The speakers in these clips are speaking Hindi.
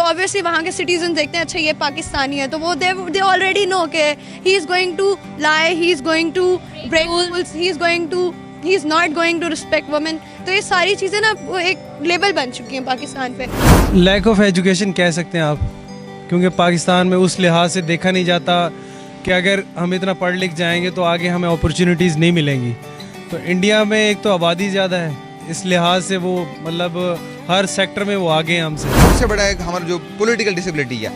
ऑब्वियसली वहाँ के सिटीजन देखते हैं अच्छा ये पाकिस्तानी है, तो वो दे ऑलरेडी नो कि he is going to lie, he is going to break rules, he is not going to respect women. तो ये सारी चीज़ें ना वो एक लेबल बन चुकी हैं पाकिस्तान पे। लैक ऑफ एजुकेशन कह सकते हैं आप, क्योंकि पाकिस्तान में उस लिहाज से देखा नहीं जाता कि अगर हम इतना पढ़ लिख जाएंगे तो आगे हमें अपॉर्चुनिटीज़ नहीं मिलेंगी। तो इंडिया में एक तो आबादी ज़्यादा है, इस लिहाज से वो मतलब हर सेक्टर में वो आगे हैं हमसे। सबसे बड़ा एक हमारा जो पॉलिटिकल डिसेबिलिटी है,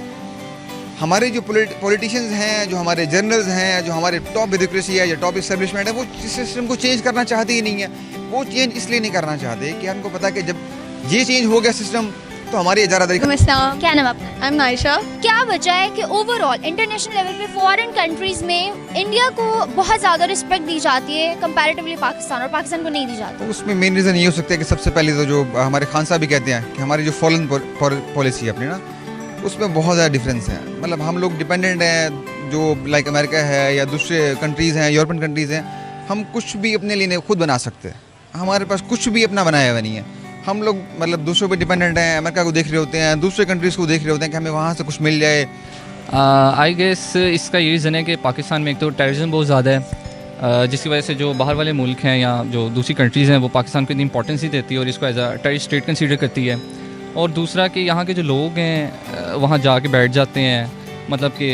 हमारे जो पॉलिटिशियंस हैं, जो हमारे जर्नल्स हैं, जो हमारे टॉप ब्यूरोक्रेसी है या टॉप इस्टेब्लिशमेंट है, वो इस सिस्टम को चेंज करना चाहते ही नहीं है। वो चेंज इसलिए नहीं करना चाहते कि उनको पता है कि जब ये चेंज हो गया सिस्टम तो हमारी इजारादारी। क्या नाम आपका? I am Naisha. क्या वजह है कि ओवरऑल इंटरनेशनल लेवल पे फॉरेन कंट्रीज में इंडिया को बहुत ज़्यादा रिस्पेक्ट दी जाती है कंपैरेटिवली पाकिस्तान, और पाकिस्तान को नहीं दी जाती? तो उसमें मेन रीज़न ये हो सकता है कि सबसे पहले तो जो हमारे खान साहब भी कहते हैं कि हमारी जो फॉरेन पॉलिसी है अपनी ना, उसमें बहुत ज़्यादा डिफरेंस है। मतलब हम लोग डिपेंडेंट हैं, जो लाइक अमेरिका है या दूसरे कंट्रीज़ हैं, यूरोपियन कंट्रीज़ हैं, हम कुछ भी अपने लिए खुद बना सकते हैं। हमारे पास कुछ भी अपना बनाया हुआ नहीं है। हम लोग मतलब दूसरों पे डिपेंडेंट हैं, अमेरिका को देख रहे होते हैं, दूसरे कंट्रीज़ को देख रहे होते हैं कि हमें वहाँ से कुछ मिल जाए। आई गेस इसका ये रीज़न है कि पाकिस्तान में एक तो टेररिज्म बहुत ज़्यादा है, जिसकी वजह से जो बाहर वाले मुल्क हैं या जो दूसरी कंट्रीज़ हैं वो पाकिस्तान को इतनी इंपॉर्टेंस ही देती है और इसको as a terrorist state consider करती है। और दूसरा कि यहाँ के जो लोग हैं वहाँ जाके बैठ जाते हैं, मतलब कि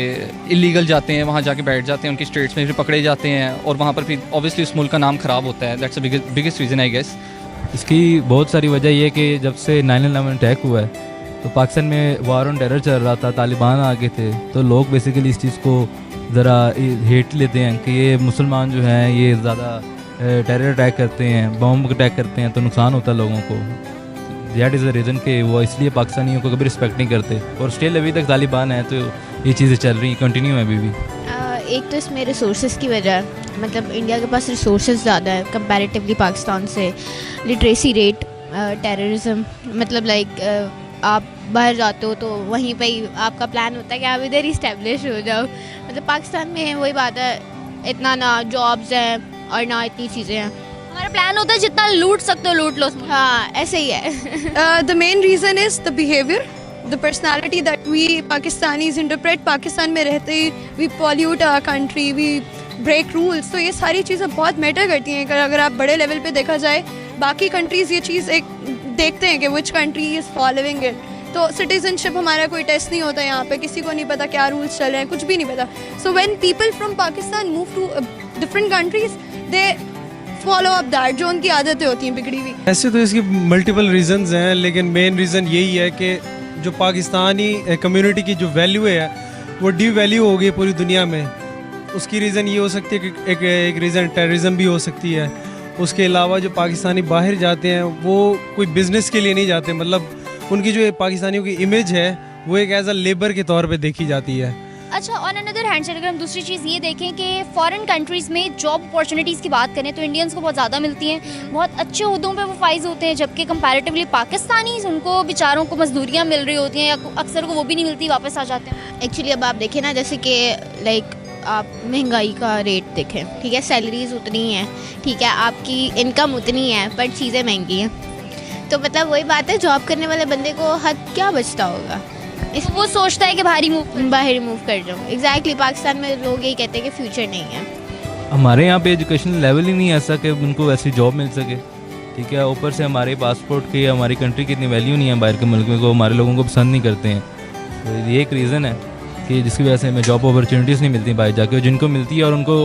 इलीगल जाते हैं, वहाँ जाके बैठ जाते हैं, उनकी स्टेट्स में फिर पकड़े जाते हैं और वहाँ पर फिर ऑब्वियसली उस मुल्क का नाम ख़राब होता है। That's the biggest reason I guess. इसकी बहुत सारी वजह ये है कि जब से 9/11 अटैक हुआ है तो पाकिस्तान में वार ऑन टेरर चल रहा था, तालिबान आ गए थे, तो लोग बेसिकली इस चीज़ को ज़रा हेट लेते हैं कि ये मुसलमान जो हैं ये ज़्यादा टेरर अटैक करते हैं, बॉम्ब अटैक करते हैं, तो नुकसान होता है लोगों को। दैट इज़ द रीज़न कि वो इसलिए पाकिस्तानियों को कभी रिस्पेक्ट नहीं करते, और स्टिल अभी तक तालिबान है तो ये चीज़ें चल रही कंटिन्यू है अभी भी। एक तो इसमें रिसोर्सेज की वजह है, मतलब इंडिया के पास रिसोर्सेज ज़्यादा है कंपैरेटिवली पाकिस्तान से। लिटरेसी रेट, टेररिज्म, मतलब लाइक आप बाहर जाते हो तो वहीं पे ही आपका प्लान होता है कि आप इधर ही इस्टेब्लिश हो जाओ। मतलब पाकिस्तान में वही बात है, इतना ना जॉब्स हैं और ना इतनी चीज़ें हैं। हमारा प्लान होता है जितना लूट सकते हो लूट लो। हाँ, ऐसे ही है। The main reason is the behaviour, the personality that we Pakistanis interpret। Pakistan में रहते ही we pollute our country, we break rules। तो ये सारी चीज़ें बहुत मैटर करती हैं। अगर आप बड़े लेवल पे देखा जाए, बाकी कंट्रीज़ ये चीज़ एक देखते हैं कि which country is following it। तो सिटीजनशिप हमारा कोई टेस्ट नहीं होता यहाँ पे, किसी को नहीं पता क्या रूल्स चल रहे हैं, कुछ भी नहीं पता। So when people from Pakistan move to different countries, they follow up that, जो उनकी आदतें होती हैं बिगड़ी हुई। ऐसे तो इसकी मल्टीपल रीजंस हैं, लेकिन मेन रीज़न यही है कि जो पाकिस्तानी कम्युनिटी की जो वैल्यू है वो डिवैल्यू हो गई पूरी दुनिया में। उसकी रीज़न ये हो सकती है कि एक रीज़न टेररिज्म भी हो सकती है। उसके अलावा जो पाकिस्तानी बाहर जाते हैं वो कोई बिज़नेस के लिए नहीं जाते, मतलब उनकी जो पाकिस्तानियों की इमेज है वो एक एज अ लेबर के तौर पे देखी जाती है। अच्छा, ऑन अनदर हैंड से अगर हम दूसरी चीज़ ये देखें कि फॉरेन कंट्रीज़ में जॉब अपॉर्चुनिटीज़ की बात करें तो इंडियंस को बहुत ज़्यादा मिलती हैं, बहुत अच्छे ओहदों पे वो फाइज होते हैं, जबकि कंपैरेटिवली पाकिस्तानी उनको बेचारों को मजदूरियाँ मिल रही होती हैं या अक्सर को वो भी नहीं मिलती, वापस आ जाते हैं। एक्चुअली अब आप देखें ना, जैसे कि लाइक आप महंगाई का रेट देखें, ठीक है, सैलरीज उतनी हैं, ठीक है, आपकी इनकम उतनी है, पर चीज़ें महंगी हैं। तो मतलब वही बात है, जॉब करने वाले बंदे को हद क्या बचता होगा, इस वो सोचता है कि बाहर ही मूव कर जाऊँ। एग्जैक्टली, पाकिस्तान में लोग यही कहते हैं कि फ्यूचर नहीं है। हमारे यहाँ पे एजुकेशन लेवल ही नहीं ऐसा कि उनको वैसी जॉब मिल सके, ठीक है। ऊपर से हमारे पासपोर्ट की, हमारी कंट्री की इतनी वैल्यू नहीं है बाहर के मुल्क में, को हमारे लोगों को पसंद नहीं करते हैं। तो ये एक रीज़न है कि जिसकी वजह से हमें जॉब अपॉर्चुनिटीज़ नहीं मिलती बाहर जाके, जिनको मिलती है और उनको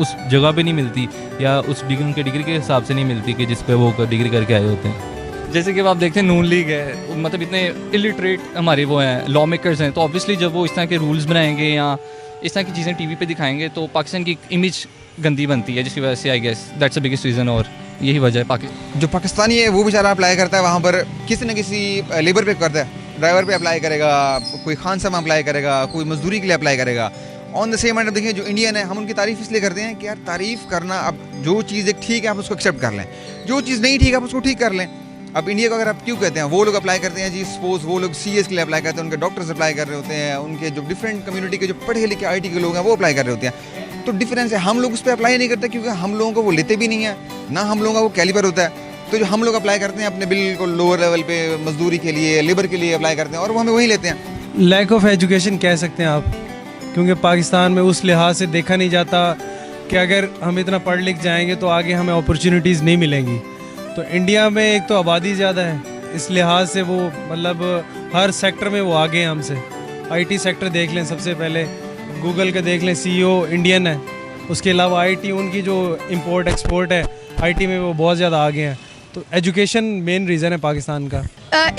उस जगह पे नहीं मिलती, या उस उनके डिग्री के हिसाब से नहीं मिलती कि जिस पे वो डिग्री करके आए होते हैं। जैसे कि आप देखते हैं नून लीग है, मतलब इतने इलिटरेट हमारे वो हैं लॉ मेकर्स हैं, तो ऑब्वियसली जब वो इस तरह के रूल्स बनाएंगे या इस तरह की चीज़ें टीवी पे दिखाएंगे तो पाकिस्तान की इमेज गंदी बनती है, जिसकी वजह से I guess that's the biggest reason. और यही वजह है पाकिस्तान जो पाकिस्तानी है वो बेचारा अप्लाई करता है वहाँ पर किसी न किसी लेबर पे करता है, ड्राइवर पे अप्लाई करेगा, कोई खान साहब अप्लाई करेगा, कोई मजदूरी के लिए अप्लाई करेगा। ऑन द सेम एंड देखिए जो इंडियन है, हम उनकी तारीफ़ इसलिए करते हैं कि यार तारीफ़ करना, अब जो चीज़ एक ठीक है आप उसको एक्सेप्ट कर लें, जो चीज़ नहीं ठीक है आप उसको ठीक कर लें। अब इंडिया को अगर आप क्यों कहते हैं, वो लोग अप्लाई करते हैं जी, सपोज वो लोग सीएस के लिए अप्लाई करते हैं, उनके डॉक्टर्स अप्लाई कर रहे होते हैं, उनके जो डिफरेंट कम्युनिटी के जो पढ़े लिखे आईटी के लोग हैं वो अप्लाई कर रहे होते हैं। तो डिफरेंस है, हम लोग उस पर अप्लाई नहीं करते क्योंकि हम लोगों को वो लेते भी नहीं है, ना हम लोगों का वो कैलिबर होता है। तो जो हम लोग अप्लाई करते हैं अपने बिल्कुल लोअर लेवल पे मजदूरी के लिए, लेबर के लिए अप्लाई करते हैं और वो हमें वही लेते हैं। लैक ऑफ एजुकेशन कह सकते हैं आप, क्योंकि पाकिस्तान में उस लिहाज से देखा नहीं जाता कि अगर हम इतना पढ़ लिख जाएंगे तो आगे हमें अपॉर्चुनिटीज़ नहीं मिलेंगी। तो इंडिया में एक तो आबादी ज़्यादा है, इस लिहाज से वो मतलब हर सेक्टर में वो आगे हैं हमसे। आईटी सेक्टर देख लें, सबसे पहले गूगल का देख लें, सीईओ इंडियन है। उसके अलावा आईटी उनकी जो इंपोर्ट एक्सपोर्ट है आईटी में वो बहुत ज़्यादा आगे हैं। तो एजुकेशन मेन रीज़न है पाकिस्तान का।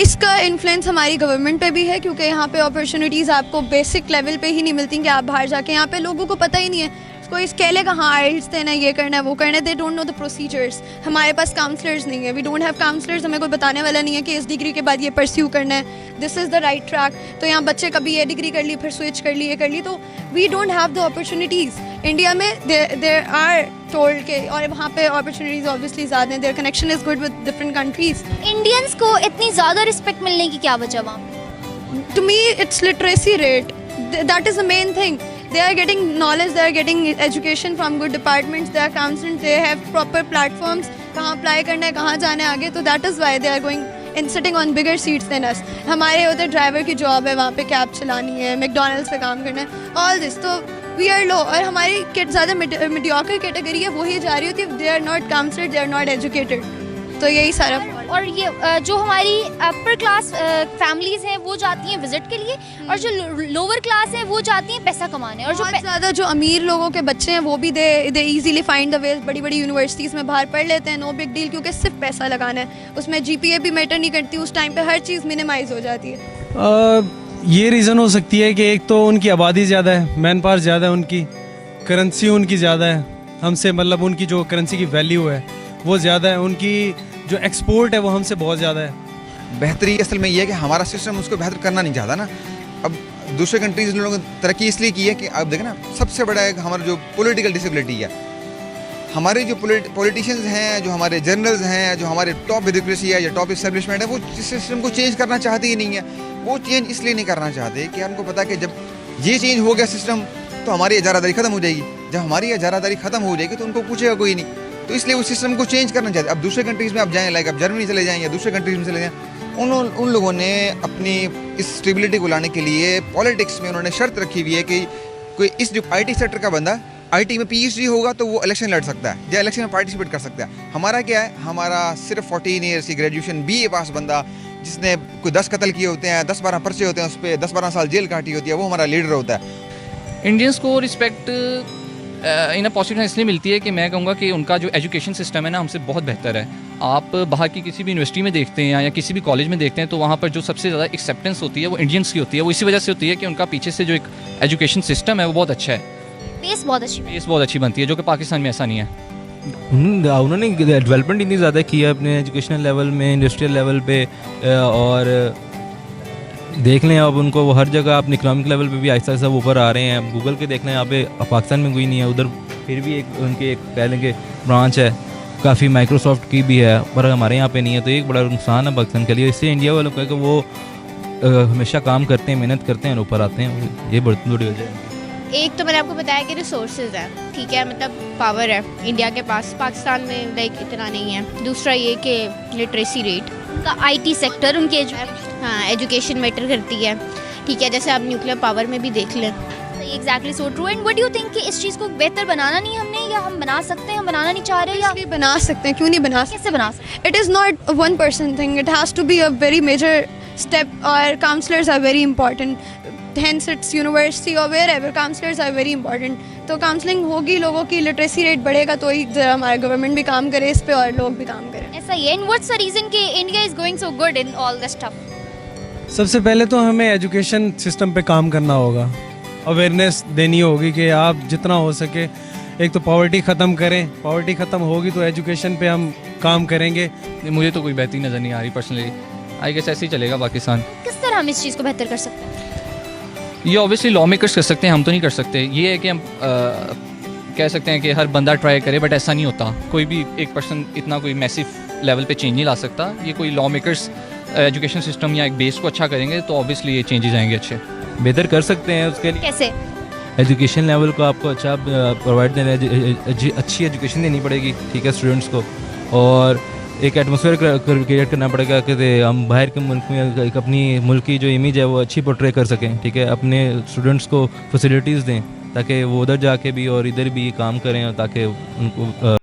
इसका इन्फ्लुएंस हमारी गवर्नमेंट पे भी है, क्योंकि यहाँ पे अपॉर्चुनिटीज़ आपको बेसिक लेवल पे ही नहीं मिलती कि आप बाहर जाके, यहाँ पे लोगों को पता ही नहीं है। कोई कह लेगा हाँ आइल्स देना है, ये करना है, वो करना है, they don't know the procedures. हमारे पास काउंसलर्स नहीं है, वी डोंट हैव काउंसलर्स। हमें कोई बताने वाला नहीं है कि इस डिग्री के बाद ये परस्यू करना है, this is the right track. तो यहाँ बच्चे कभी ये डिग्री कर ली, फिर स्विच कर ली, ये कर ली, तो we don't have the opportunities. India में देयर आर टोल्ड के, और वहाँ पे अपॉर्चुनिटीज़ ऑब्वियसली ज़्यादा हैं, there connection is good with different countries. Indians को इतनी ज़्यादा रिस्पेक्ट मिलने की क्या वजह वहाँ? To me, it's literacy rate. That is the main thing. They are getting knowledge, they are getting education from good departments, they are counseled, they have proper platforms, कहाँ apply करना है, कहाँ जाना है आगे, तो that is why they are going and sitting on bigger seats than us. हमारे उधर ड्राइवर की जॉब है, वहाँ पे कैब चलानी है, मैकडोनल्ड्स पे काम करना है, all this, तो we are low। और हमारी ज़्यादा mediocre कैटेगरी है, वही जा रही होती है, they are not counseled, they are not educated। तो यही सारा। और ये जो हमारी अपर क्लास फैमिलीज़ हैं वो जाती हैं विजिट के लिए, और जो लोअर क्लास हैं वो जाती हैं पैसा कमाने। और जो बहुत ज़्यादा जो अमीर लोगों के बच्चे हैं वो भी they easily find the way, बड़ी बड़ी यूनिवर्सिटीज़ में बाहर पढ़ लेते हैं, नो बिग डील, क्योंकि सिर्फ पैसा लगाना है, उसमें जीपीए भी मैटर नहीं करती, उस टाइम पे हर चीज़ मिनिमाइज हो जाती है। ये रीज़न हो सकती है कि एक तो उनकी आबादी ज़्यादा है, मैन पावर ज़्यादा है, उनकी करेंसी उनकी ज़्यादा है हमसे, मतलब उनकी जो करेंसी की वैल्यू है वो ज़्यादा है, उनकी जो एक्सपोर्ट है वो हमसे बहुत ज़्यादा है। बेहतरी असल में ये है कि हमारा सिस्टम उसको बेहतर करना नहीं चाहता ना। अब दूसरे कंट्रीज़ लोगों ने तरक्की इसलिए की है कि आप देखें ना, सबसे बड़ा एक हमारा जो पॉलिटिकल डिसेबिलिटी है, हमारे जो पॉलिटिशियंस हैं, जो हमारे जर्नल्स हैं, जो हमारे टॉप ब्यूरोक्रेसी है या टॉप इस्टेब्लिशमेंट है, वो सिस्टम को चेंज करना चाहते ही नहीं है। वो चेंज इसलिए नहीं करना चाहते कि उनको पता कि जब ये चेंज हो गया सिस्टम तो हमारी इजारादारी ख़त्म हो जाएगी, जब हमारी इजारादारी ख़त्म हो जाएगी तो उनको पूछेगा कोई नहीं, तो इसलिए उस सिस्टम को चेंज करना चाहते। अब दूसरे कंट्रीज़ में आप जाएँ, लाइक आप जर्मनी चले जाएँ या दूसरे कंट्रीज़ में चले जाएँ, उन लोगों ने अपनी इस स्टेबिलिटी को लाने के लिए पॉलिटिक्स में उन्होंने शर्त रखी हुई है कि कोई इस जो आईटी सेक्टर का बंदा आईटी में पीएचडी होगा तो वो इलेक्शन लड़ सकता है या इलेक्शन में पार्टिसिपेट कर सकता है। हमारा क्या है, हमारा सिर्फ 14 ईयर्स की ग्रेजुएशन बीए पास बंदा जिसने कोई 10 कत्ल किए होते हैं, 10-12 पर्चे होते हैं, उस पर 10-12 साल जेल काटी होती है, वो हमारा लीडर होता है। इंडियंस को रिस्पेक्ट इन पॉसिबिलिटी इसलिए मिलती है कि मैं कहूँगा कि उनका जो एजुकेशन सिस्टम है ना हमसे बहुत बेहतर है। आप बाहर की किसी भी यूनिवर्सिटी में देखते हैं या किसी भी कॉलेज में देखते हैं तो वहाँ पर जो सबसे ज़्यादा एक्सेप्टेंस होती है वो इंडियंस की होती है। वो इसी वजह से होती है कि उनका पीछे से जो एक एजुकेशन सिस्टम है वो बहुत अच्छा है, बेस बहुत अच्छी बनती है, जो कि पाकिस्तान में ऐसा नहीं है। उन्होंने डेवलपमेंट इतनी ज़्यादा की है अपने एजुकेशनल लेवल में, इंडस्ट्रियल लेवल पे, और देख लें अब उनको वो हर जगह अपने इकोनॉमिक लेवल पे भी आहिस्ता आहिस्ता ऊपर आ रहे हैं। गूगल के देखना यहाँ पे पाकिस्तान में कोई नहीं है, उधर फिर भी एक उनके एक कह लें कि ब्रांच है, काफ़ी माइक्रोसॉफ्ट की भी है, पर हमारे यहाँ पे नहीं है, तो एक बड़ा नुकसान है पाकिस्तान के लिए। इससे इंडिया वालों का कि वो हमेशा काम करते हैं, मेहनत करते हैं और ऊपर आते हैं, ये बड़ी बड़ी वजह है। एक तो मैंने आपको बताया कि रिसोर्सेज है, ठीक है, मतलब पावर है इंडिया के पास, पाकिस्तान में लाइक इतना नहीं है। दूसरा ये कि लिटरेसी रेट, उनका आईटी सेक्टर, उनके हाँ एजुकेशन मैटर करती है, ठीक है, जैसे आप न्यूक्लियर पावर में भी देख लें। Exactly so true. And what do you think कि इस चीज़ को बेहतर बनाना नहीं हमने, या हम बना सकते हैं, हम बनाना नहीं चाह रहे, या बना सकते हैं, क्यों नहीं बना सकते? कैसे बना सकते हैं? It is not a one person thing, it has to be a very major step, और counselors are very important, hence it's university or wherever, counselors are very important। तो काउंसलिंग होगी, लोगों की लिटरेसी रेट बढ़ेगा तो ही हमारा गवर्नमेंट भी काम करे इस पे और लोग भी काम करें। ऐसा ही है। एंड व्हाट्स द रीजन कि India is going so good in all this stuff? सबसे पहले तो हमें एजुकेशन सिस्टम पे काम करना होगा, अवेयरनेस देनी होगी कि आप जितना हो सके एक तो पॉवर्टी ख़त्म करें, पॉवर्टी ख़त्म होगी तो एजुकेशन पे हम काम करेंगे। मुझे तो कोई बेहतरी नज़र नहीं आ रही पर्सनली, आई गेस ऐसे ही चलेगा पाकिस्तान। किस तरह हम इस चीज़ को बेहतर कर सकते हैं? ये ऑब्वियसली लॉ मेकर्स कर सकते हैं, हम तो नहीं कर सकते। ये है कि हम कह सकते हैं कि हर बंदा ट्राई करे, बट ऐसा नहीं होता। कोई भी एक पर्सन इतना कोई मैसिव लेवल पे चेंज नहीं ला सकता। ये कोई लॉ मेकर्स एजुकेशन सिस्टम या एक बेस को अच्छा करेंगे तो ऑब्वियसली ये चेंजेस आएंगे, अच्छे बेहतर कर सकते हैं। उसके लिए कैसे? एजुकेशन लेवल को आपको अच्छा प्रोवाइड देना, अच्छी एजुकेशन देनी पड़ेगी, ठीक है, स्टूडेंट्स को। और एक एटमॉस्फेयर क्रिएट करना पड़ेगा कि हम बाहर के मुल्क में एक अपनी मुल्क की जो इमेज है वो अच्छी पोर्ट्रे कर सकें, ठीक है। अपने स्टूडेंट्स को फैसिलिटीज़ दें ताकि वो उधर जाके भी और इधर भी काम करें, ताकि उनको